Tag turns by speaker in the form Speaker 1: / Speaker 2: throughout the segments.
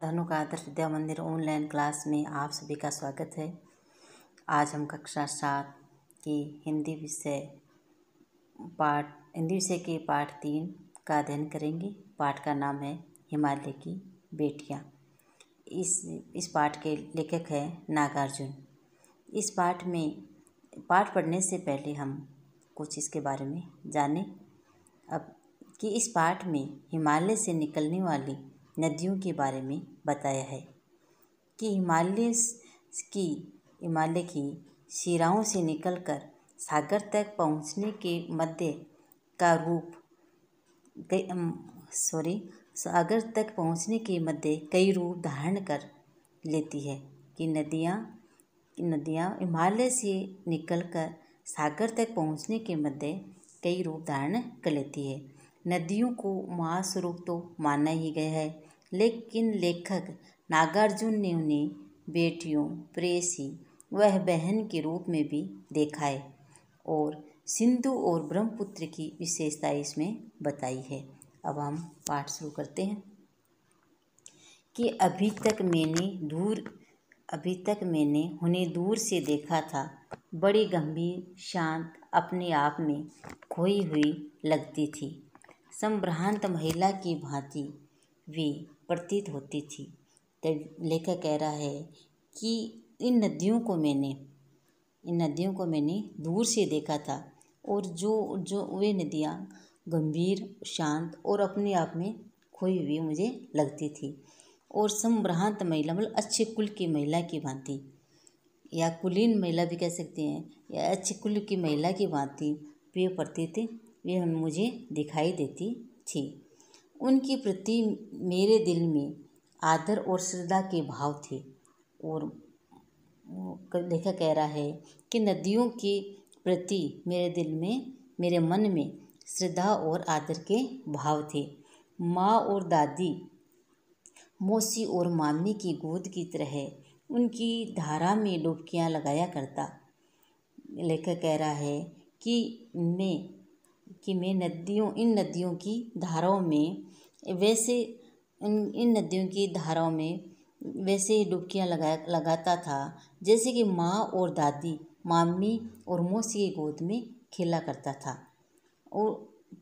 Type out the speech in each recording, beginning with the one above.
Speaker 1: धनु का आदर्श विद्या मंदिर ऑनलाइन क्लास में आप सभी का स्वागत है। आज हम कक्षा 7 की हिंदी विषय के पाठ 3 का अध्ययन करेंगे। पाठ का नाम है हिमालय की बेटियां। इस पाठ के लेखक हैं नागार्जुन। इस पाठ पढ़ने से पहले हम कुछ इसके बारे में जानें। अब कि इस पाठ में हिमालय से निकलने वाली नदियों के बारे में बताया है कि हिमालय की शिराओं से निकलकर सागर तक पहुँचने के मध्य का रूप सागर तक पहुँचने के मध्य कई रूप धारण कर लेती है कि नदियाँ हिमालय से निकलकर सागर तक पहुँचने के मध्य कई रूप धारण कर लेती है। नदियों को महास्वरूप तो माना ही गया है, लेकिन लेखक नागार्जुन ने उन्हें बेटियों, प्रेयसी वह बहन के रूप में भी देखा है और सिंधु और ब्रह्मपुत्र की विशेषता इसमें बताई है। अब हम पाठ शुरू करते हैं कि अभी तक मैंने उन्हें दूर से देखा था। बड़ी गंभीर, शांत, अपने आप में खोई हुई लगती थी। संभ्रांत महिला की भांति वे प्रतीत होती थी। तब लेखक कह रहा है कि इन नदियों को मैंने दूर से देखा था और जो वे नदियाँ गंभीर, शांत और अपने आप में खोई हुई मुझे लगती थी। और संभ्रांत महिला मतलब अच्छे कुल की महिला की भांति, या कुलीन महिला भी कह सकते हैं, या अच्छे कुल की महिला की भांति वे प्रतीत वे मुझे दिखाई देती थी। उनके प्रति मेरे दिल में आदर और श्रद्धा के भाव थे। और लेखक कह रहा है कि नदियों के प्रति मेरे मन में श्रद्धा और आदर के भाव थे। माँ और दादी, मौसी और मामी की गोद की तरह उनकी धारा में डुबकियाँ लगाया करता। लेखक कह रहा है कि मैं इन नदियों की धाराओं में वैसे ही डुबकियाँ लगाता था जैसे कि माँ और दादी, मामी और मौसी की गोद में खेला करता था। और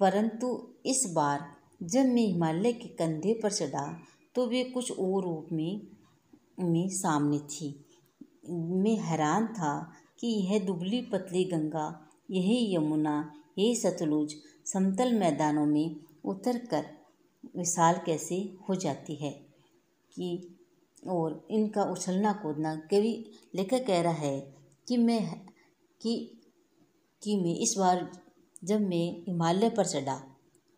Speaker 1: परंतु इस बार जब मैं हिमालय के कंधे पर चढ़ा तो वे कुछ और रूप में सामने थी। मैं हैरान था कि यह दुबली पतली गंगा, यही यमुना, यही सतलुज समतल मैदानों में उतर कर विशाल कैसे हो जाती है और इनका उछलना कूदना। कवि लेखक कह रहा है कि मैं इस बार जब मैं हिमालय पर चढ़ा,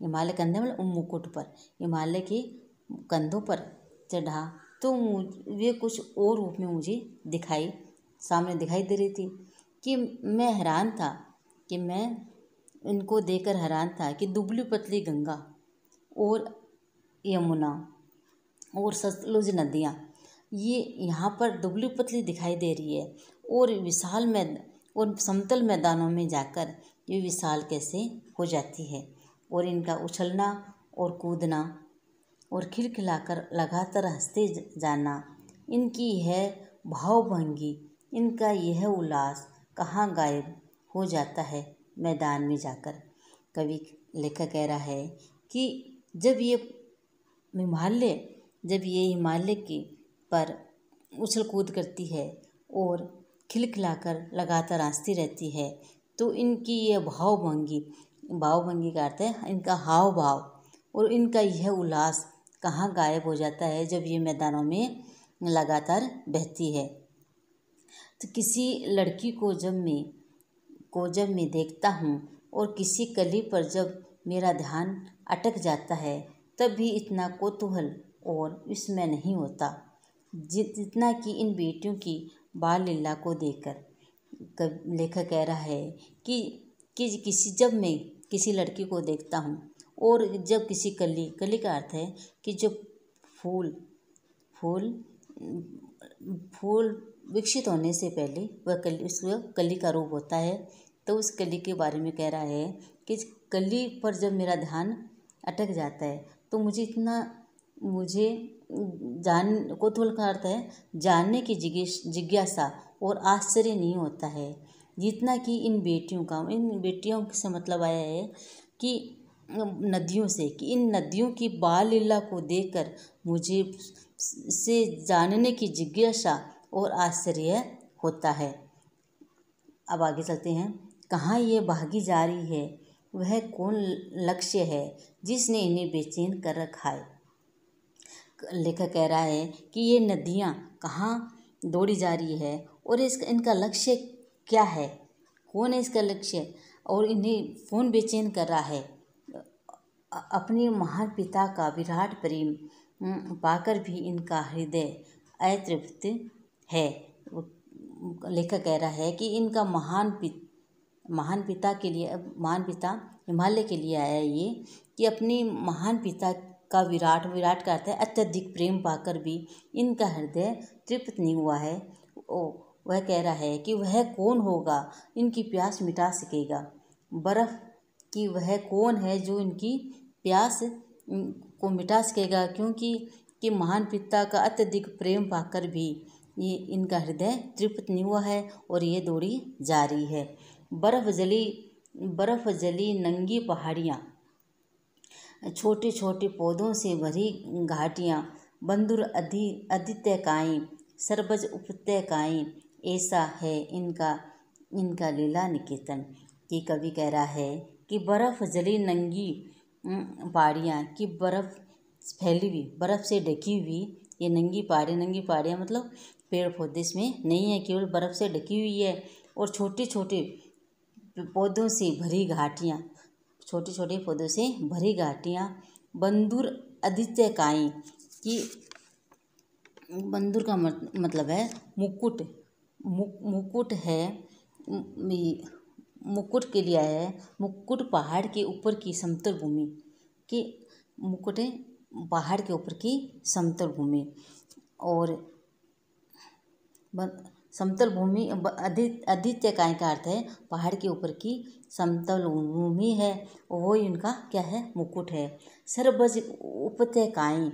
Speaker 1: हिमालय कंधे मतलब मुकुट पर, हिमालय के कंधों पर चढ़ा तो वे कुछ और रूप में मुझे सामने दिखाई दे रही थी। कि मैं हैरान था कि मैं इनको देखकर हैरान था कि दुबली पतली गंगा और यमुना और सतलुज नदियाँ ये यहाँ पर दुबली पतली दिखाई दे रही है और विशाल और समतल मैदानों में जाकर ये विशाल कैसे हो जाती है। और इनका उछलना और कूदना और खिलखिलाकर लगातार हंसते जाना, इनकी यह भावभंगी, इनका यह उल्लास कहाँ गायब हो जाता है मैदान में जाकर। लेखक कह रहा है कि जब ये हिमालय के पर उछल कूद करती है और खिलखिलाकर लगातार हंसती रहती है तो इनकी यह भावभंगी का अर्थ है इनका हाव भाव और इनका यह उल्लास कहाँ गायब हो जाता है जब ये मैदानों में लगातार बहती है। तो किसी लड़की को जब मैं देखता हूँ और किसी कली पर जब मेरा ध्यान अटक जाता है तब भी इतना कौतूहल और विस्मय नहीं होता जितना कि इन बेटियों की बाल लीला को देखकर। लेखक कह रहा है कि जब मैं किसी लड़की को देखता हूँ और जब किसी कली का अर्थ है कि जब फूल विकसित होने से पहले वह उसका कली का रूप होता है। तो उस कली के बारे में कह रहा है कि कली पर जब मेरा ध्यान अटक जाता है तो मुझे इतना मुझे कौतूहल का अर्थ है जानने की जिज्ञासा और आश्चर्य नहीं होता है, जितना कि इन बेटियों से मतलब आया है कि नदियों से, कि इन नदियों की बाल लीला को देखकर मुझे से जानने की जिज्ञासा और आश्चर्य होता है। अब आगे चलते हैं। कहाँ ये भागी जा रही है, वह कौन लक्ष्य है जिसने इन्हें बेचैन कर रखा है। लेखक कह रहा है कि ये नदियाँ कहाँ दौड़ी जा रही है और इनका लक्ष्य क्या है, कौन है इसका लक्ष्य, और इन्हें कौन बेचैन कर रहा है। अपने महान पिता का विराट प्रेम पाकर भी इनका हृदय अतृप्त है। लेखक कह रहा है कि इनका महान पिता हिमालय के लिए आया ये, कि अपने महान पिता का विराट का अर्थ है अत्यधिक प्रेम पाकर भी इनका हृदय तृप्त नहीं हुआ है। वह कह रहा है कि वह कौन होगा इनकी प्यास मिटा सकेगा। बर्फ़ की वह कौन है जो इनकी प्यास को मिटा सकेगा, क्योंकि कि महान पिता का अत्यधिक प्रेम पाकर भी ये इनका हृदय तृप्त नहीं हुआ है और ये दौड़ी जा रही है। बर्फ़ जली नंगी पहाड़ियाँ, छोटे छोटे पौधों से भरी घाटियाँ, बंधुर आदित्यकाएँ, सरबज उपत्यकाएँ, ऐसा है इनका लीला निकेतन। कि कवि कह रहा है कि बर्फ़ जली नंगी पहाड़ियाँ, कि बर्फ़ फैली हुई, बर्फ़ से ढकी हुई ये नंगी पहाड़ियाँ मतलब पेड़ पौधे इसमें नहीं है, केवल बर्फ़ से ढकी हुई है। और छोटे छोटे पौधों से भरी घाटियाँ, बंधुर आदित्यकाएँ, कि बंधुर का मतलब है मुकुट है, मुकुट के लिए आया है। मुकुट पहाड़ के ऊपर की समतल भूमि, कि मुकुट है पहाड़ के ऊपर की समतल भूमि, और समतल भूमि आदित्यकाय का अर्थ है पहाड़ के ऊपर की समतल भूमि है, वो इनका क्या है, मुकुट है। सरबज उपत्यकाएँ,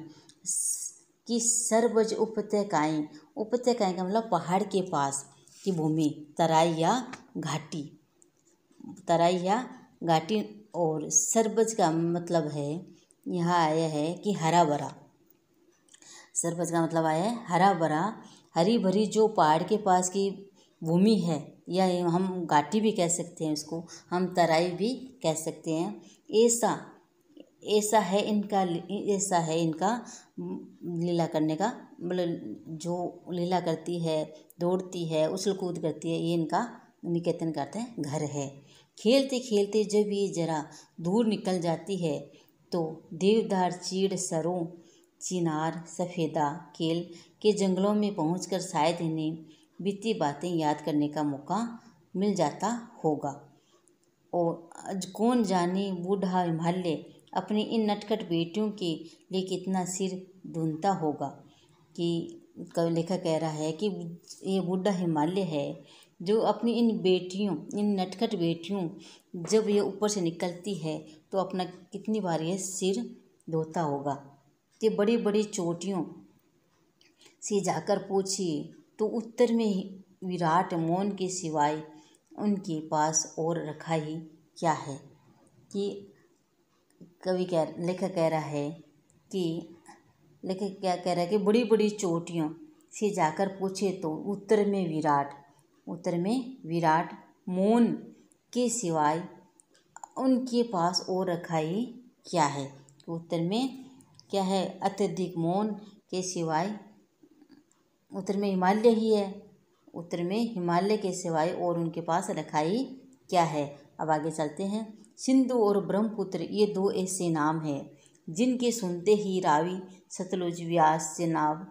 Speaker 1: कि सरबज उपत्यकाएँ का मतलब पहाड़ के पास की भूमि, तराई या घाटी। और सरबज का मतलब है यहाँ आया है कि हरा भरा। सरबज का मतलब आया है हरा भरा, हरी भरी जो पहाड़ के पास की भूमि है, या हम घाटी भी कह सकते हैं, उसको हम तराई भी कह सकते हैं। ऐसा है इनका लीला करने का मतलब, जो लीला करती है, दौड़ती है, उछल कूद करती है, ये इनका निकेतन करते हैं घर है। खेलते खेलते जब ये जरा दूर निकल जाती है तो देवदार, चीड़, सरों, चिनार, सफ़ेदा केल के जंगलों में पहुंचकर शायद इन्हें बीती बातें याद करने का मौका मिल जाता होगा। और आज कौन जाने बूढ़ा हिमालय अपनी इन नटखट बेटियों के लिए कितना सिर ढूंढता होगा। कि लेखक कह रहा है कि ये बूढ़ा हिमालय है जो अपनी इन नटखट बेटियों, जब ये ऊपर से निकलती है तो अपना कितनी बार ये सिर धोता होगा। कि बड़ी बड़ी चोटियों से जाकर पूछिए तो उत्तर में विराट मौन के सिवाय उनके पास और रखा ही क्या है। कि लेखक कह रहा है कि बड़ी बड़ी चोटियों से जाकर पूछे तो उत्तर में विराट मौन के सिवाय उनके पास और रखा ही क्या है। उत्तर में क्या है, अत्यधिक मौन के सिवाय उत्तर में हिमालय ही है, उत्तर में हिमालय के सिवाय और उनके पास रखा ही क्या है। अब आगे चलते हैं। सिंधु और ब्रह्मपुत्र ये दो ऐसे नाम हैं जिनके सुनते ही रावी, सतलुज, व्यास, चेनाब,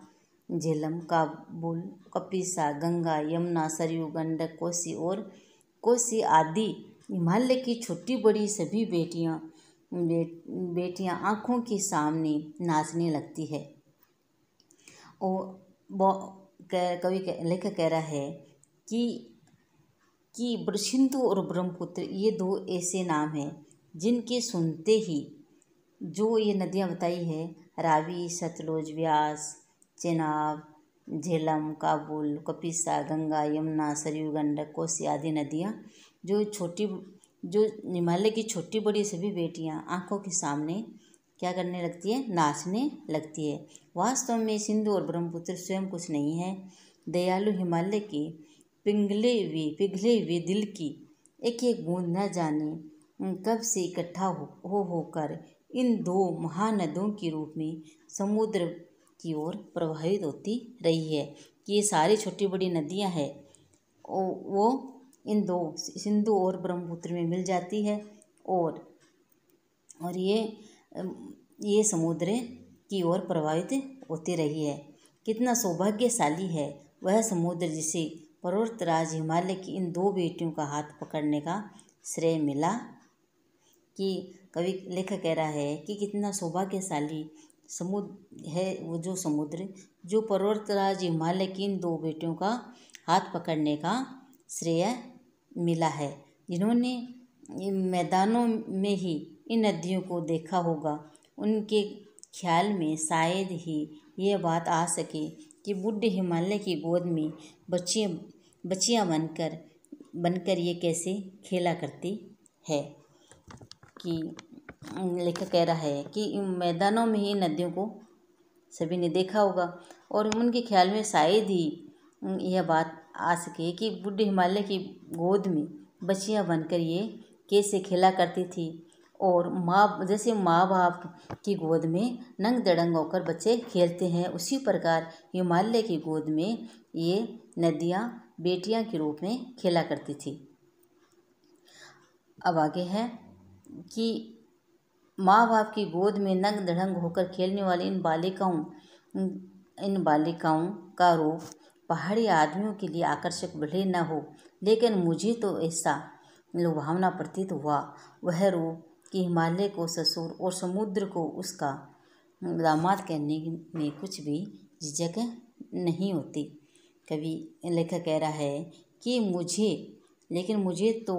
Speaker 1: झेलम, काबुल, कपिसा, गंगा, यमुना, सरयू, गंडक, कोसी आदि हिमालय की छोटी बड़ी सभी बेटियां आँखों के सामने नाचने लगती है। और लेखक कह रहा है कि सिंधु और ब्रह्मपुत्र ये दो ऐसे नाम हैं जिनके सुनते ही, जो ये नदियाँ बताई है, रावी, सतलुज, व्यास, चेनाब, झेलम, काबुल, कपिसा, गंगा, यमुना, सरयू, गंडक, कोसी आदि नदियाँ जो हिमालय की छोटी बड़ी सभी बेटियाँ आंखों के सामने क्या करने लगती है, नाचने लगती है। वास्तव में सिंधु और ब्रह्मपुत्र स्वयं कुछ नहीं है। दयालु हिमालय के पिघले हुए दिल की एक एक बूंद न जाने कब से इकट्ठा होकर इन दो महानदियों के रूप में समुद्र की ओर प्रवाहित होती रही है। कि ये सारी छोटी बड़ी नदियां हैं वो इन दो सिंधु और ब्रह्मपुत्र में मिल जाती है और ये समुद्र की ओर प्रवाहित होती रही है। कितना सौभाग्यशाली है वह समुद्र जिसे पर्वतराज हिमालय की इन दो बेटियों का हाथ पकड़ने का श्रेय मिला। कि कवि लेखक कह रहा है कि कितना सौभाग्यशाली समुद्र है वो जो समुद्र जो पर्वतराज हिमालय की इन दो बेटियों का हाथ पकड़ने का श्रेय मिला है, जिन्होंने मैदानों में ही इन नदियों को देखा होगा। उनके ख्याल में शायद ही यह बात आ सके कि बुढ़े हिमालय की गोद में बच्चियां बनकर ये कैसे खेला करती है। कि लेखक कह रहा है कि मैदानों में ही नदियों को सभी ने देखा होगा और उनके ख्याल में शायद ही यह बात आ सके कि बुढ़े हिमालय की गोद में बच्चियां बनकर ये कैसे खेला करती थी। और जैसे माँ बाप की गोद में नंग दड़ंग होकर बच्चे खेलते हैं, उसी प्रकार हिमालय की गोद में ये नदियाँ बेटियां के रूप में खेला करती थी। अब आगे है कि माँ बाप की गोद में नंग दड़ंग होकर खेलने वाली इन बालिकाओं का रूप पहाड़ी आदमियों के लिए आकर्षक भले न हो, लेकिन मुझे तो ऐसा लुभावना प्रतीत हुआ वह रूप कि हिमालय को ससुर और समुद्र को उसका दामाद कहने में कुछ भी झिझक नहीं होती। कवि लेखक कह रहा है कि मुझे तो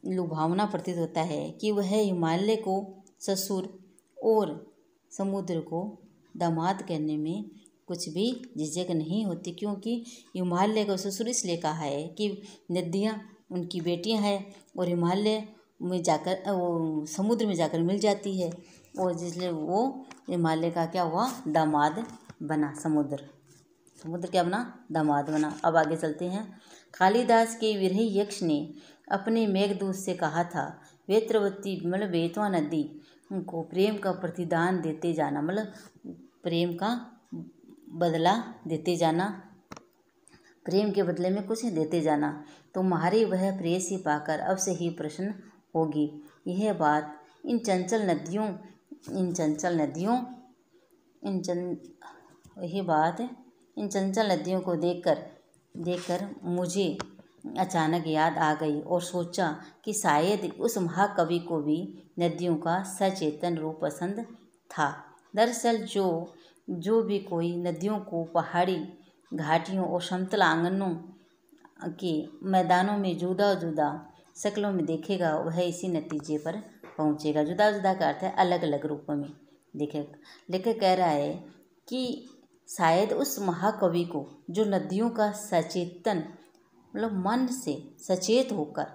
Speaker 1: लुभावना प्रतीत होता है कि वह हिमालय को ससुर और समुद्र को दामाद कहने में कुछ भी झिझक नहीं होती, क्योंकि हिमालय को ससुर इसलिए कहा है कि नदियाँ उनकी बेटियां हैं और हिमालय में जाकर समुद्र में जाकर मिल जाती है और जिसलिए वो हिमालय का क्या हुआ, दामाद बना। समुद्र क्या बना, दामाद बना। अब आगे चलते हैं। कालिदास के विरही यक्ष ने अपने मेघदूत से कहा था, वेत्रवती मतलब बेतवा नदी को प्रेम का प्रतिदान देते जाना, मतलब प्रेम का बदला देते जाना, प्रेम के बदले में कुछ देते जाना, तुम्हारी वह प्रेयसी पाकर अब से ही प्रसन्न होगी। यह बात इन चंचल नदियों को देखकर मुझे अचानक याद आ गई और सोचा कि शायद उस महाकवि को भी नदियों का सचेतन रूप पसंद था। दरअसल जो भी कोई नदियों को पहाड़ी घाटियों और समतल आंगनों के मैदानों में जुदा जुदा शक्लों में देखेगा वह इसी नतीजे पर पहुँचेगा। जुदा जुदा का अर्थ है अलग अलग रूपों में देखेगा। लेखक कह रहा है कि शायद उस महाकवि को जो नदियों का सचेतन मतलब मन से सचेत होकर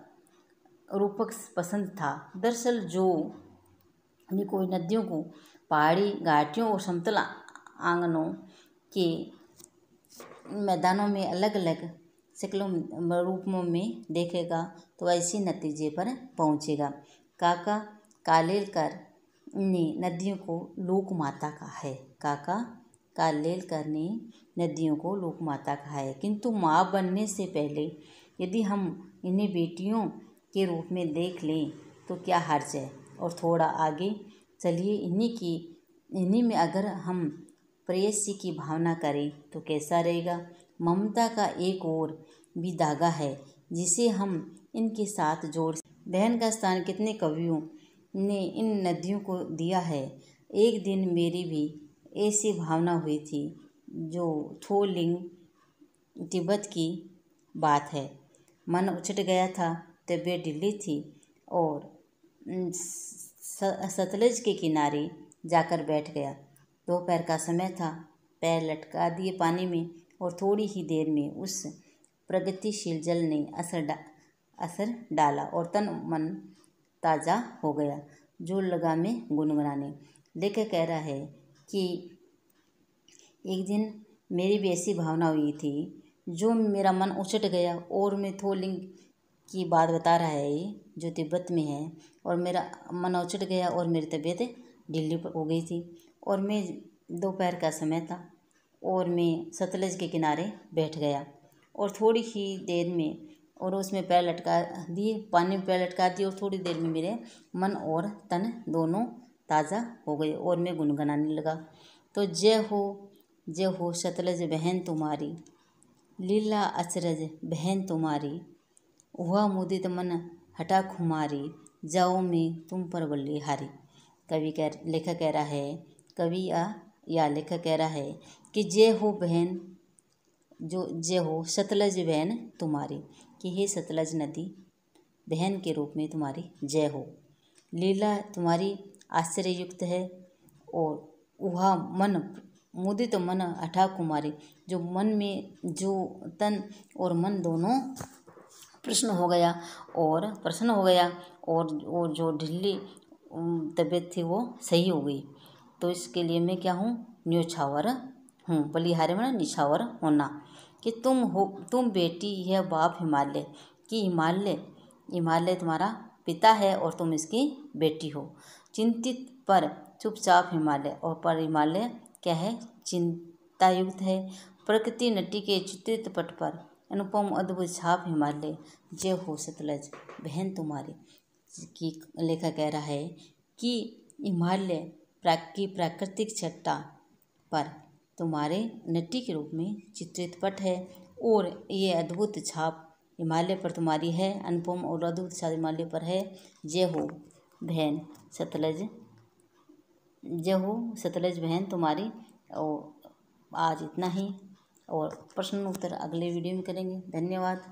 Speaker 1: रूपक पसंद था। दरअसल जो भी कोई नदियों को पहाड़ी घाटियों और समतल आंगनों के मैदानों में अलग अलग शक्लों रूपों में देखेगा तो ऐसे नतीजे पर पहुँचेगा। काका कालेलकर ने नदियों को लोक माता कहा है। काका कालेलकर ने नदियों को लोक माता कहा है, किंतु माँ बनने से पहले यदि हम इन्हें बेटियों के रूप में देख लें तो क्या हर्ज है। और थोड़ा आगे चलिए, इन्हीं में अगर हम प्रेयसी की भावना करें तो कैसा रहेगा। ममता का एक और भी धागा है जिसे हम इनके साथ जोड़। बहन का स्थान कितने कवियों ने इन नदियों को दिया है। एक दिन मेरी भी ऐसी भावना हुई थी, जो थोलिंग तिब्बत की बात है। मन उछट गया था, तबीयत ढीली थी और सतलज के किनारे जाकर बैठ गया दोपहर का समय था। पैर लटका दिए पानी में और थोड़ी ही देर में उस प्रगतिशील जल ने असर डाला और तन मन ताज़ा हो गया। जोर लगा में गुनगुनाने। लेखक कह रहा है कि एक दिन मेरी भी ऐसी भावना हुई थी, जो मेरा मन उचट गया और मैं थोलिंग की बात बता रहा है जो तिब्बत में है। और मेरा मन उचट गया और मेरी तबीयत ढीली हो गई थी और मैं दोपहर का समय था और मैं सतलज के किनारे बैठ गया और थोड़ी ही देर में और उसमें पैर लटका दिए, पानी में पैर लटका दिए और थोड़ी देर में मेरे मन और तन दोनों ताज़ा हो गए और मैं गुनगुनाने लगा। तो जय हो सतलज बहन तुम्हारी, लीला अचरज बहन तुम्हारी, हुआ मुदित मन हटा खुमारी, जाओ मैं तुम पर बलिहारी। लेखक कह रहा है, कवि या लेखक कह रहा है कि जय हो बहन, जो जय हो सतलज बहन तुम्हारी, कि हे सतलज नदी बहन के रूप में तुम्हारी जय हो। लीला तुम्हारी आश्चर्ययुक्त है और वह मन मुदित मन हठा कुमारी, जो मन में जो तन और मन दोनों प्रसन्न हो गया और जो ढिल्ली तबीयत थी वो सही हो गई। तो इसके लिए मैं क्या हूँ, न्योछावर हूँ। बलिहारी माने निछावर होना। कि तुम बेटी है बाप हिमालय, कि हिमालय तुम्हारा पिता है और तुम इसकी बेटी हो। चिंतित पर चुपचाप हिमालय, और पर हिमालय क्या है, चिंतायुक्त है। प्रकृति नटी के चित्रित पट पर अनुपम अद्भुत छाप हिमालय, जय हो सतलज बहन तुम्हारी। की लेखक कह रहा है कि हिमालय की प्राकृतिक छट्टा पर तुम्हारे नटी के रूप में चित्रित पट है और ये अद्भुत छाप हिमालय पर तुम्हारी है, अनुपम और अद्भुत छाप हिमालय पर है। जय हो बहन सतलज, जय हो सतलज बहन तुम्हारी। और आज इतना ही, और प्रश्न उत्तर अगले वीडियो में करेंगे। धन्यवाद।